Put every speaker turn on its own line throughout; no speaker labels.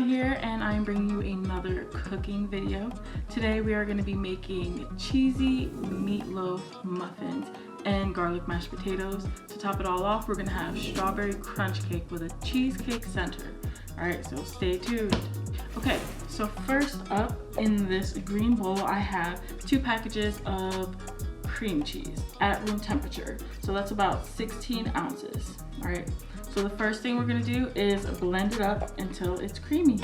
here, and I'm bringing you another cooking video. Today we are going to be making cheesy meatloaf muffins and garlic mashed potatoes. To top it all off, we're going to have strawberry crunch cake with a cheesecake center. Alright, so stay tuned. Okay, so first up in this green bowl I have 2 packages of cream cheese at room temperature. So that's about 16 ounces. Alright, so the first thing we're going to do is blend it up until it's creamy.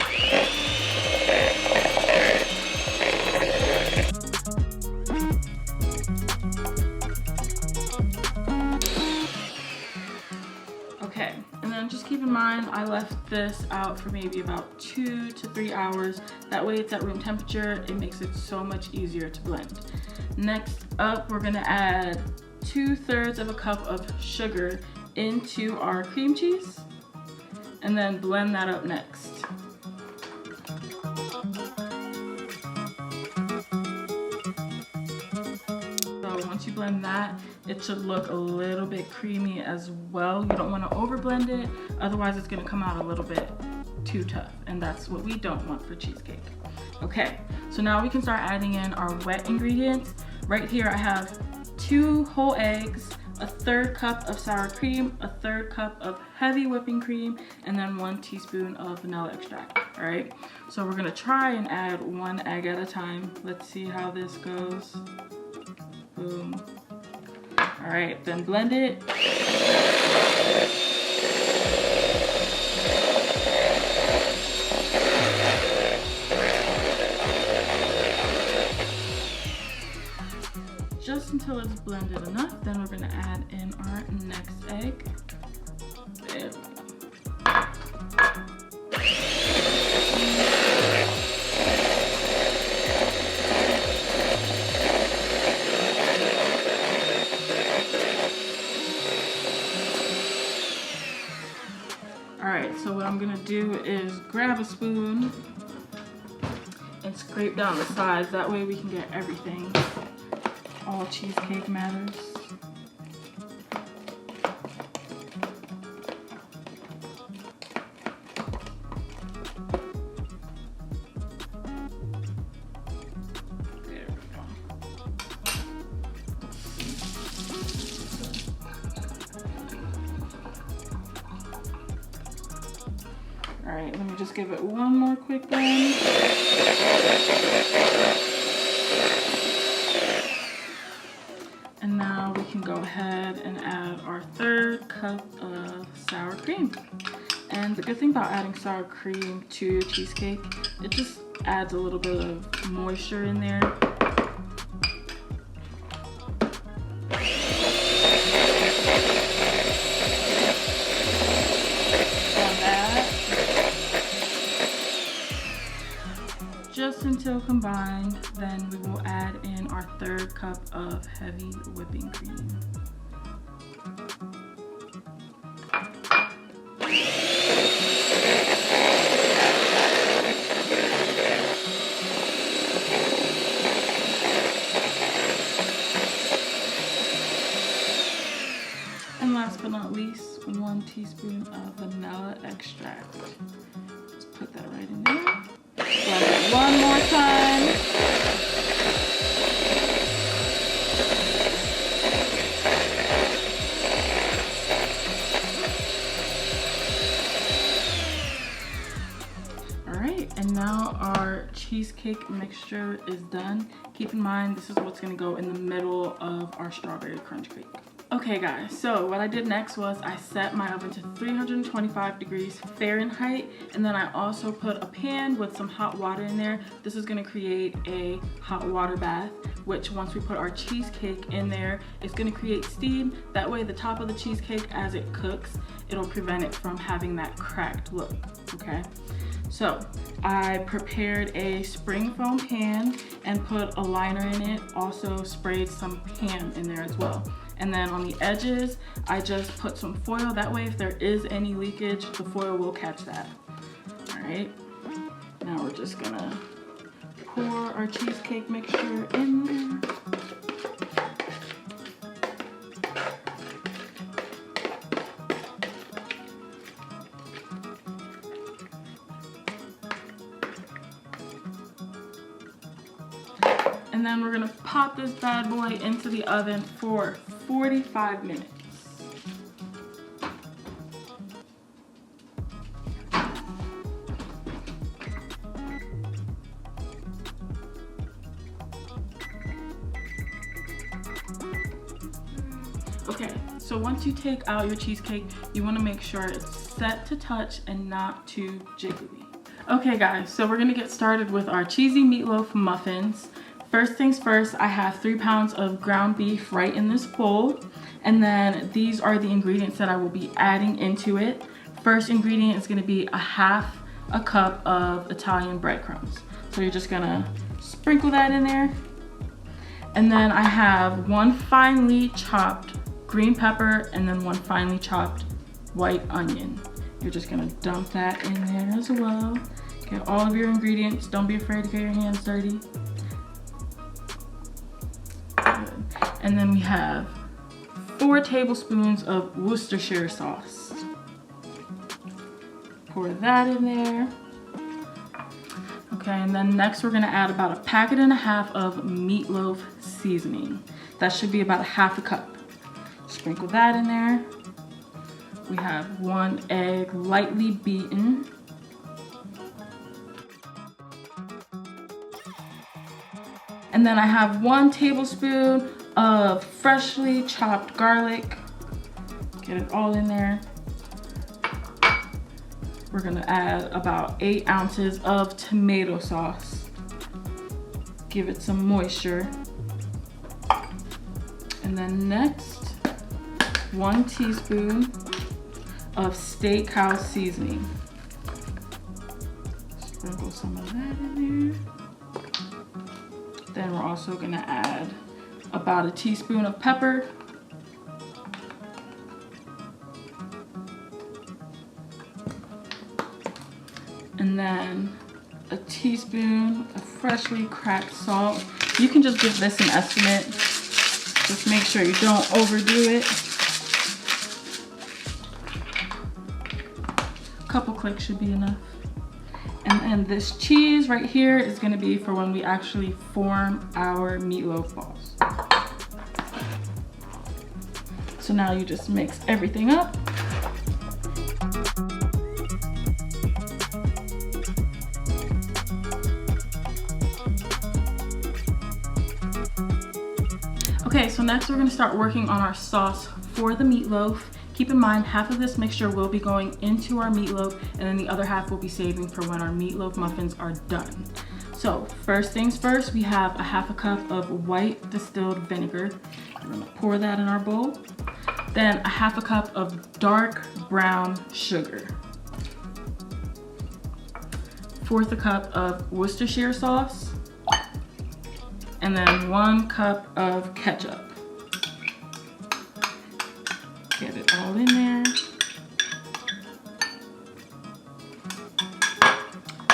Okay, and then just keep in mind I left this out for maybe about 2 to 3 hours. That way it's at room temperature. It makes it so much easier to blend. Next up, we're going to add 2/3 of a cup of sugar into our cream cheese and then blend that up next. So once you blend that, it should look a little bit creamy as well. You don't want to over blend it, otherwise it's going to come out a little bit too tough, and that's what we don't want for cheesecake. Okay, so now we can start adding in our wet ingredients. Right here I have 2 whole eggs, a 1/3 cup of sour cream, a 1/3 cup of heavy whipping cream, and then 1 teaspoon of vanilla extract. All right, so we're gonna try and add 1 egg at a time. Let's see how this goes. Boom. All right, then blend it. Just until it's blended enough, then we're going to add in our next egg. There we go. Alright, so what I'm going to do is grab a spoon and scrape down the sides. That way we can get everything. All cheesecake matters. There we go. All right, let me just give it one more quick blend. And now we can go ahead and add our 1/3 cup of sour cream. And the good thing about adding sour cream to cheesecake, it just adds a little bit of moisture in there. Just until combined, then we will add in our 1/3 cup of heavy whipping cream. And last but not least, 1 teaspoon of vanilla extract. Let's put that right in there. Blend it one more time. Alright, and now our cheesecake mixture is done. Keep in mind, this is what's going to go in the middle of our strawberry crunch cake. Okay guys, so what I did next was I set my oven to 325 degrees Fahrenheit, and then I also put a pan with some hot water in there. This is going to create a hot water bath, which once we put our cheesecake in there, it's going to create steam. That way the top of the cheesecake, as it cooks, it'll prevent it from having that cracked look, okay? So I prepared a spring foam pan and put a liner in it, also sprayed some ham in there as well. And then on the edges, I just put some foil. That way if there is any leakage, the foil will catch that. All right, now we're just gonna pour our cheesecake mixture in there. And then we're gonna pop this bad boy into the oven for 45 minutes. Okay, so once you take out your cheesecake, you wanna make sure it's set to touch and not too jiggly. Okay guys, so we're gonna get started with our cheesy meatloaf muffins. First things first, I have 3 pounds of ground beef right in this bowl. And then these are the ingredients that I will be adding into it. First ingredient is gonna be 1/2 cup of Italian breadcrumbs. So you're just gonna sprinkle that in there. And then I have 1 finely chopped green pepper and then 1 finely chopped white onion. You're just gonna dump that in there as well. Get all of your ingredients. Don't be afraid to get your hands dirty. Good. And then we have 4 tablespoons of Worcestershire sauce. Pour that in there. Okay, and then next we're gonna add about 1.5 packets of meatloaf seasoning. That should be about 1/2 cup. Sprinkle that in there. We have 1 egg lightly beaten. And then I have 1 tablespoon of freshly chopped garlic. Get it all in there. We're gonna add about 8 ounces of tomato sauce. Give it some moisture. And then next, 1 teaspoon of steakhouse seasoning. Sprinkle some of that in there. Then we're also gonna add about 1 teaspoon of pepper. And then 1 teaspoon of freshly cracked salt. You can just give this an estimate. Just make sure you don't overdo it. A couple clicks should be enough. And then this cheese right here is gonna be for when we actually form our meatloaf balls. So now you just mix everything up. Okay, so next we're gonna start working on our sauce for the meatloaf. Keep in mind, half of this mixture will be going into our meatloaf and then the other half we'll be saving for when our meatloaf muffins are done. So first things first, we have 1/2 cup of white distilled vinegar. We're gonna pour that in our bowl. Then 1/2 cup of dark brown sugar. 1/4 cup of Worcestershire sauce. And then 1 cup of ketchup. Get it all in there.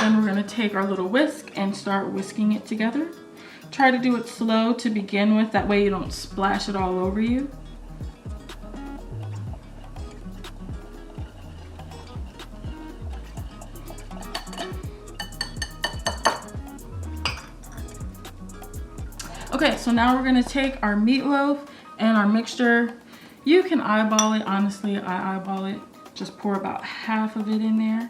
Then we're gonna take our little whisk and start whisking it together. Try to do it slow to begin with, that way you don't splash it all over you. Okay, so now we're gonna take our meatloaf and our mixture. You can eyeball it, honestly, I eyeball it. Just pour about half of it in there.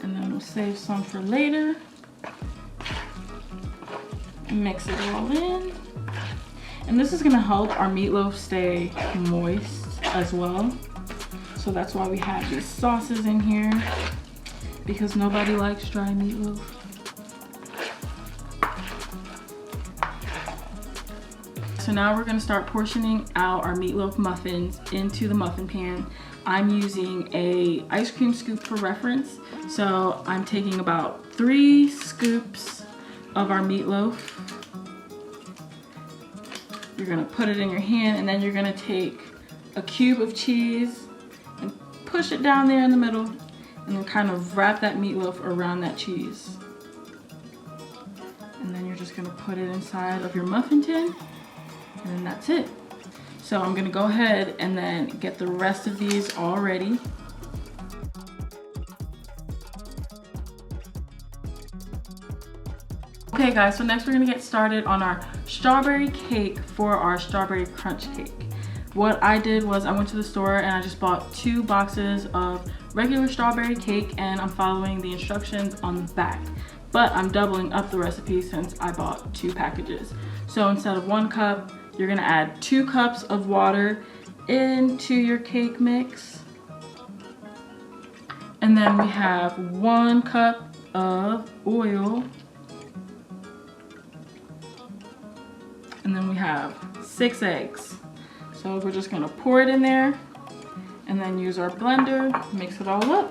And then we'll save some for later. Mix it all in. And this is gonna help our meatloaf stay moist as well. So that's why we have these sauces in here, because nobody likes dry meatloaf. So now we're gonna start portioning out our meatloaf muffins into the muffin pan. I'm using a ice cream scoop for reference. So I'm taking about 3 scoops of our meatloaf. You're gonna put it in your hand and then you're gonna take a cube of cheese and push it down there in the middle and then kind of wrap that meatloaf around that cheese. And then you're just gonna put it inside of your muffin tin. And then that's it. So I'm gonna go ahead and then get the rest of these all ready. Okay guys, so next we're gonna get started on our strawberry cake for our strawberry crunch cake. What I did was I went to the store and I just bought 2 boxes of regular strawberry cake, and I'm following the instructions on the back. But I'm doubling up the recipe since I bought 2 packages. So instead of 1 cup, you're gonna add 2 cups of water into your cake mix. And then we have 1 cup of oil. And then we have 6 eggs. So we're just gonna pour it in there and then use our blender, mix it all up.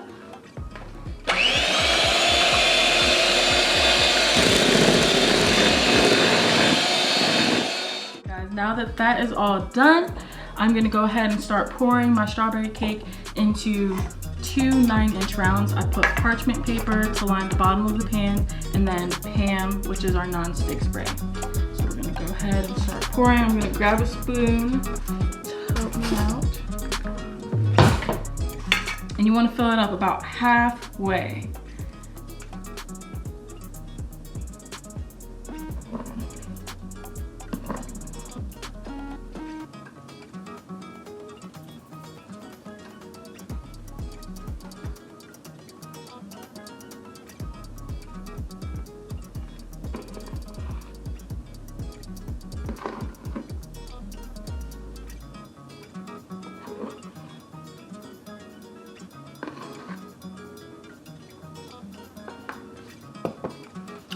Guys, now that that is all done, I'm gonna go ahead and start pouring my strawberry cake into 2 9-inch rounds. I put parchment paper to line the bottom of the pan, and then Pam, which is our non-stick spray. So we're gonna go ahead and start pouring. I'm gonna grab a spoon to help me out. And you wanna fill it up about halfway.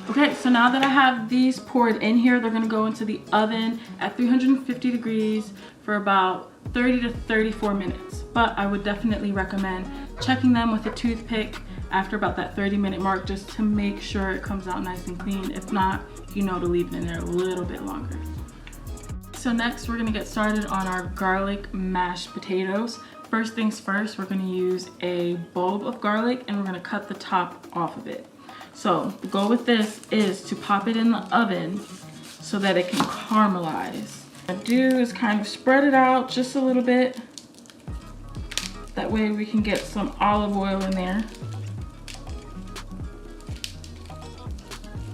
Okay, so now that I have these poured in here, they're gonna go into the oven at 350 degrees for about 30 to 34 minutes. But I would definitely recommend checking them with a toothpick after about that 30-minute mark, just to make sure it comes out nice and clean. If not, you know to leave it in there a little bit longer. So next, we're gonna get started on our garlic mashed potatoes. First things first, we're gonna use a bulb of garlic and we're gonna cut the top off of it. So the goal with this is to pop it in the oven so that it can caramelize. What I do is kind of spread it out just a little bit. That way we can get some olive oil in there.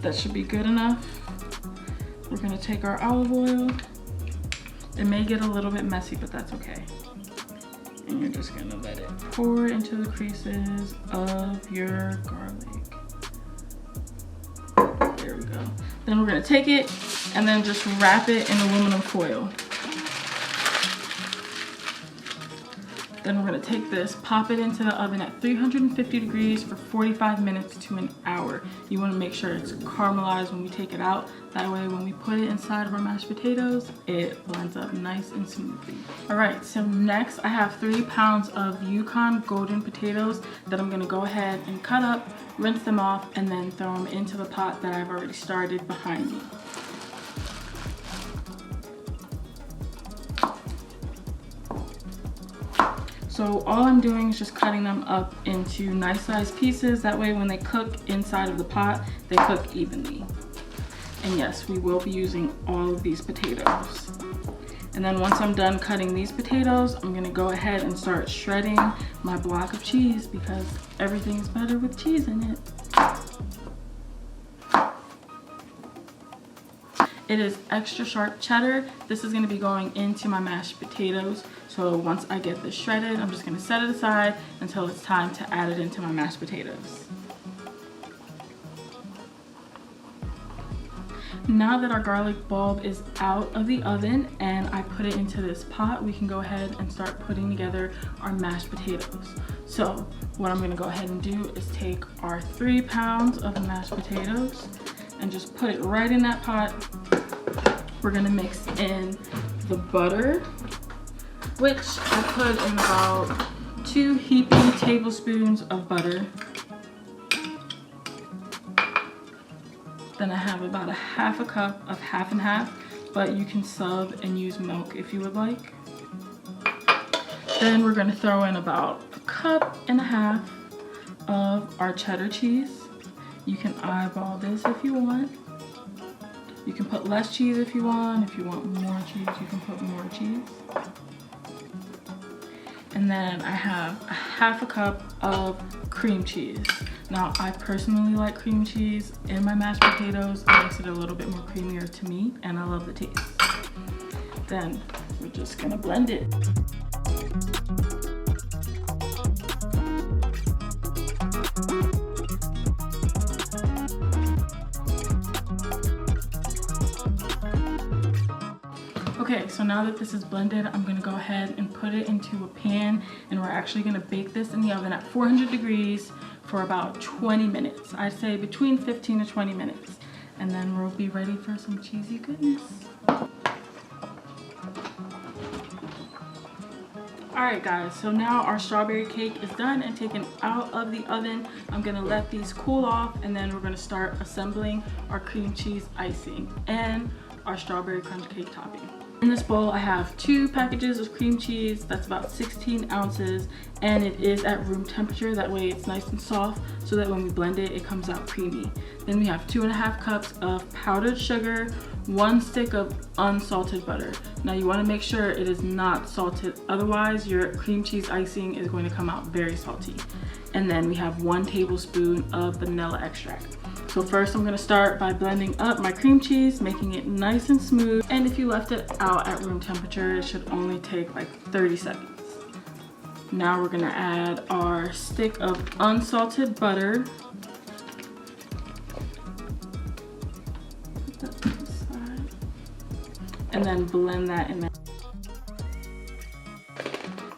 That should be good enough. We're gonna take our olive oil. It may get a little bit messy, but that's okay. And you're just gonna let it pour into the creases of your garlic. There we go. Then we're gonna take it and then just wrap it in aluminum foil. Then we're gonna take this, pop it into the oven at 350 degrees for 45 minutes to an hour. You wanna make sure it's caramelized when we take it out. That way when we put it inside of our mashed potatoes, it blends up nice and smoothly. All right, so next I have 3 pounds of Yukon golden potatoes that I'm gonna go ahead and cut up, rinse them off, and then throw them into the pot that I've already started behind me. So all I'm doing is just cutting them up into nice sized pieces. That way when they cook inside of the pot, they cook evenly. And yes, we will be using all of these potatoes. And then once I'm done cutting these potatoes, I'm gonna go ahead and start shredding my block of cheese because everything's better with cheese in it. It is extra sharp cheddar. This is gonna be going into my mashed potatoes. So once I get this shredded, I'm just gonna set it aside until it's time to add it into my mashed potatoes. Now that our garlic bulb is out of the oven and I put it into this pot, we can go ahead and start putting together our mashed potatoes. So what I'm gonna go ahead and do is take our 3 pounds of mashed potatoes and just put it right in that pot. We're gonna mix in the butter, which I put in about 2 heaping tablespoons of butter. Then I have about a 1/2 cup of half and half, but you can sub and use milk if you would like. Then we're gonna throw in about 1.5 cups of our cheddar cheese. You can eyeball this if you want. You can put less cheese if you want. If you want more cheese, you can put more cheese. And then I have a 1/2 cup of cream cheese. Now, I personally like cream cheese in my mashed potatoes. It makes it a little bit more creamier to me, and I love the taste. Then we're just gonna blend it. Okay, so now that this is blended, I'm gonna go ahead and put it into a pan, and we're actually gonna bake this in the oven at 400 degrees for about 20 minutes. I'd say between 15 to 20 minutes. And then we'll be ready for some cheesy goodness. Alright guys, so now our strawberry cake is done and taken out of the oven. I'm gonna let these cool off, and then we're gonna start assembling our cream cheese icing and our strawberry crunch cake topping. In this bowl, I have 2 packages of cream cheese. That's about 16 ounces, and it is at room temperature. That way it's nice and soft, so that when we blend it, it comes out creamy. Then we have 2.5 cups of powdered sugar, 1 stick of unsalted butter. Now you want to make sure it is not salted, otherwise your cream cheese icing is going to come out very salty. And then we have 1 tablespoon of vanilla extract. So first I'm gonna start by blending up my cream cheese, making it nice and smooth. And if you left it out at room temperature, it should only take like 30 seconds. Now we're gonna add our stick of unsalted butter. Put that to the side. And then blend that in there.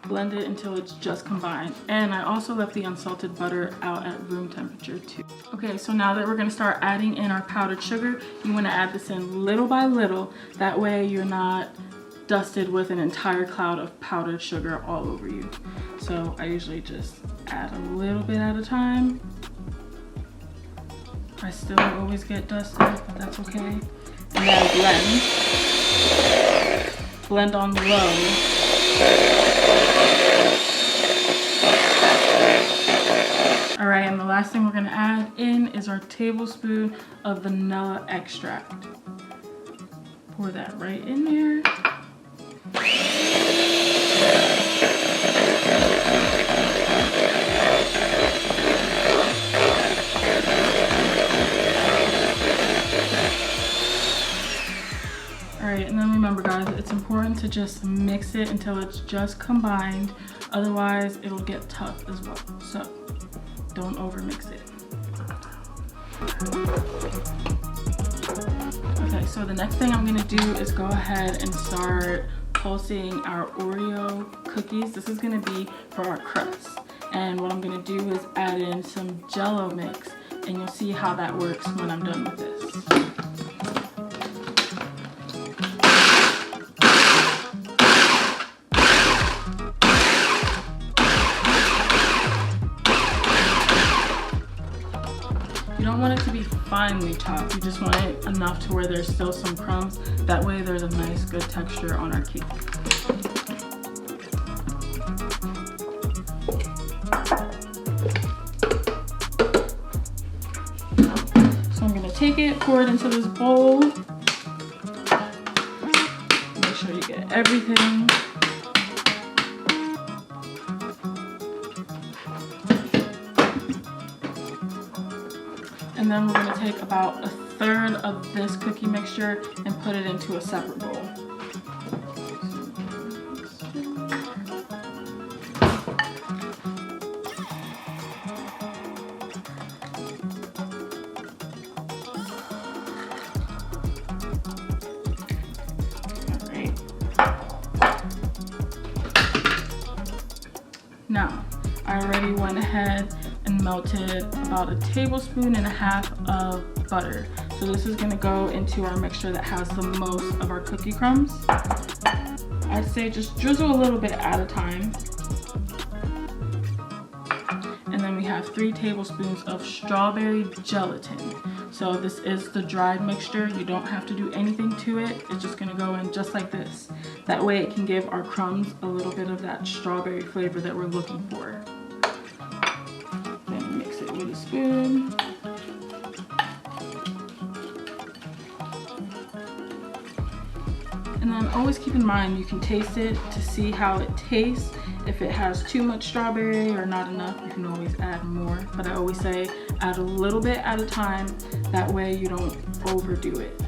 Blend it until it's just combined. And I also left the unsalted butter out at room temperature too. Okay, so now that we're gonna start adding in our powdered sugar, you wanna add this in little by little. That way you're not dusted with an entire cloud of powdered sugar all over you. So I usually just add a little bit at a time. I still always get dusted, but that's okay. And then blend. Blend on low. Alright, and the last thing we're gonna add in is our tablespoon of vanilla extract. Pour that right in there. Alright, and then remember guys, it's important to just mix it until it's just combined. Otherwise, it'll get tough as well. So don't overmix it. Okay, so the next thing I'm gonna do is go ahead and start pulsing our Oreo cookies. This is gonna be for our crust. And what I'm gonna do is add in some Jell-O mix, and you'll see how that works when I'm done with this. You don't want it to be finely chopped, you just want it enough to where there's still some crumbs. That way there's a nice good texture on our cake. So I'm gonna take it, pour it into this bowl. Make sure you get everything. And then we're gonna take about 1/3 of this cookie mixture and put it into a separate bowl. Alright. Now, I already went ahead and melted about 1.5 tablespoons of butter. So this is gonna go into our mixture that has the most of our cookie crumbs. I'd say just drizzle a little bit at a time. And then we have 3 tablespoons of strawberry gelatin. So this is the dried mixture. You don't have to do anything to it. It's just gonna go in just like this. That way it can give our crumbs a little bit of that strawberry flavor that we're looking for. Then mix it with a spoon. And then always keep in mind, you can taste it to see how it tastes. If it has too much strawberry or not enough, you can always add more. But I always say add a little bit at a time. That way you don't overdo it.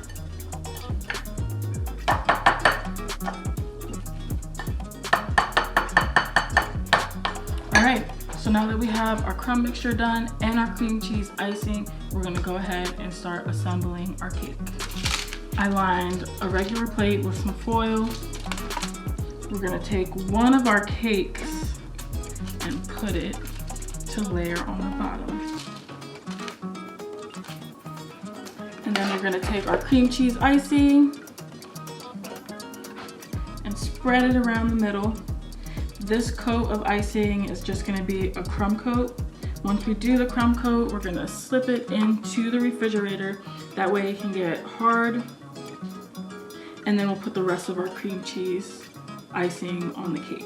All right, so now that we have our crumb mixture done and our cream cheese icing, we're gonna go ahead and start assembling our cake. I lined a regular plate with some foil. We're gonna take one of our cakes and put it to layer on the bottom. And then we're gonna take our cream cheese icing and spread it around the middle. This coat of icing is just gonna be a crumb coat. Once we do the crumb coat, we're gonna slip it into the refrigerator. That way it can get hard. And then we'll put the rest of our cream cheese icing on the cake.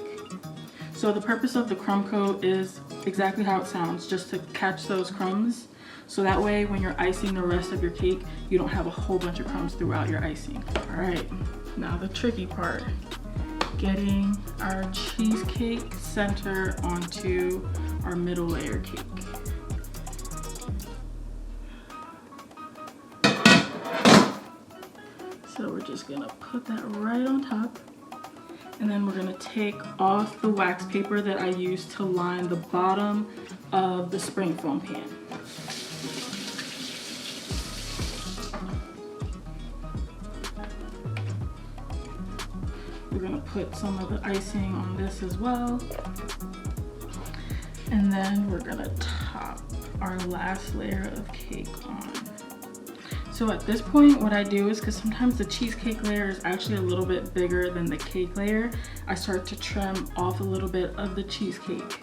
So the purpose of the crumb coat is exactly how it sounds, just to catch those crumbs. So that way when you're icing the rest of your cake, you don't have a whole bunch of crumbs throughout your icing. All right, now the tricky part. Getting our cheesecake center onto our middle layer cake. So we're just gonna put that right on top. And then we're gonna take off the wax paper that I used to line the bottom of the spring foam pan. We're gonna put some of the icing on this as well. And then we're gonna top our last layer of cake on. So at this point, what I do is, because sometimes the cheesecake layer is actually a little bit bigger than the cake layer, I start to trim off a little bit of the cheesecake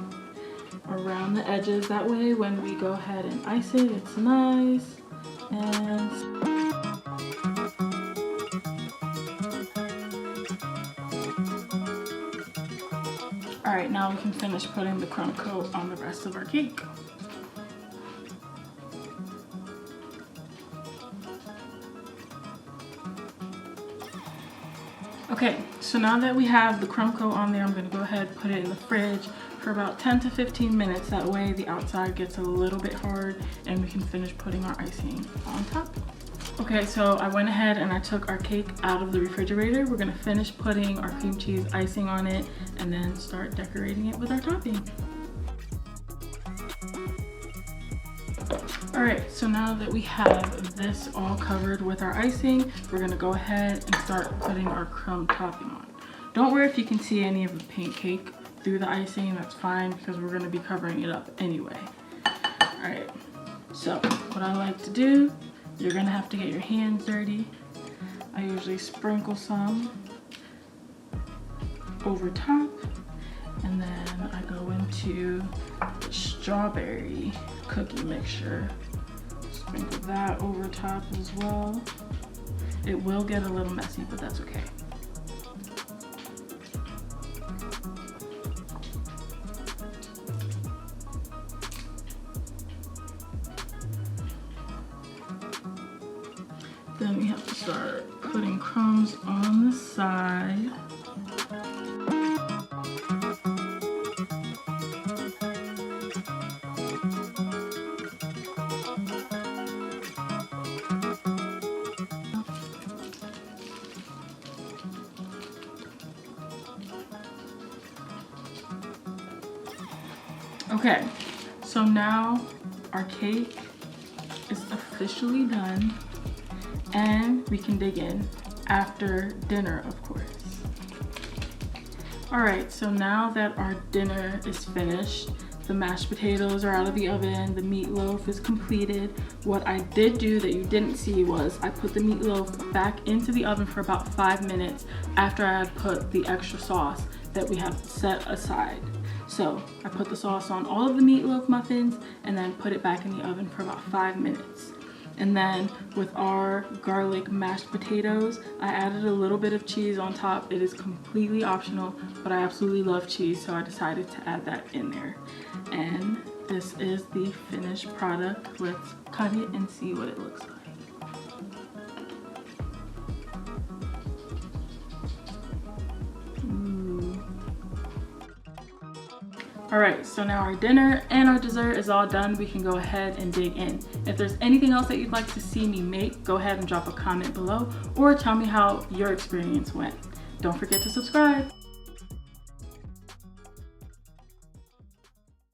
around the edges. That way, when we go ahead and ice it, it's nice and all right, now we can finish putting the crumb coat on the rest of our cake. Okay, so now that we have the crumb coat on there, I'm gonna go ahead and put it in the fridge for about 10 to 15 minutes. That way the outside gets a little bit hard and we can finish putting our icing on top. Okay, so I went ahead and I took our cake out of the refrigerator. We're gonna finish putting our cream cheese icing on it and then start decorating it with our topping. All right, so now that we have this all covered with our icing, we're gonna go ahead and start putting our crumb topping on. Don't worry if you can see any of the paint cake through the icing, that's fine because we're gonna be covering it up anyway. All right, so what I like to do, you're gonna have to get your hands dirty. I usually sprinkle some over top, and then I go into the strawberry cookie mixture. Sprinkle that over top as well. It will get a little messy, but that's okay. Then we have to start putting crumbs on the side. Okay, so now our cake is officially done and we can dig in after dinner, of course. All right, so now that our dinner is finished, the mashed potatoes are out of the oven, the meatloaf is completed. What I did do that you didn't see was I put the meatloaf back into the oven for about 5 minutes after I had put the extra sauce that we have set aside. So I put the sauce on all of the meatloaf muffins and then put it back in the oven for about 5 minutes. And then with our garlic mashed potatoes, I added a little bit of cheese on top. It is completely optional, but I absolutely love cheese, so I decided to add that in there. And this is the finished product. Let's cut it and see what it looks like. All right, so now our dinner and our dessert is all done. We can go ahead and dig in. If there's anything else that you'd like to see me make, go ahead and drop a comment below or tell me how your experience went. Don't forget to subscribe.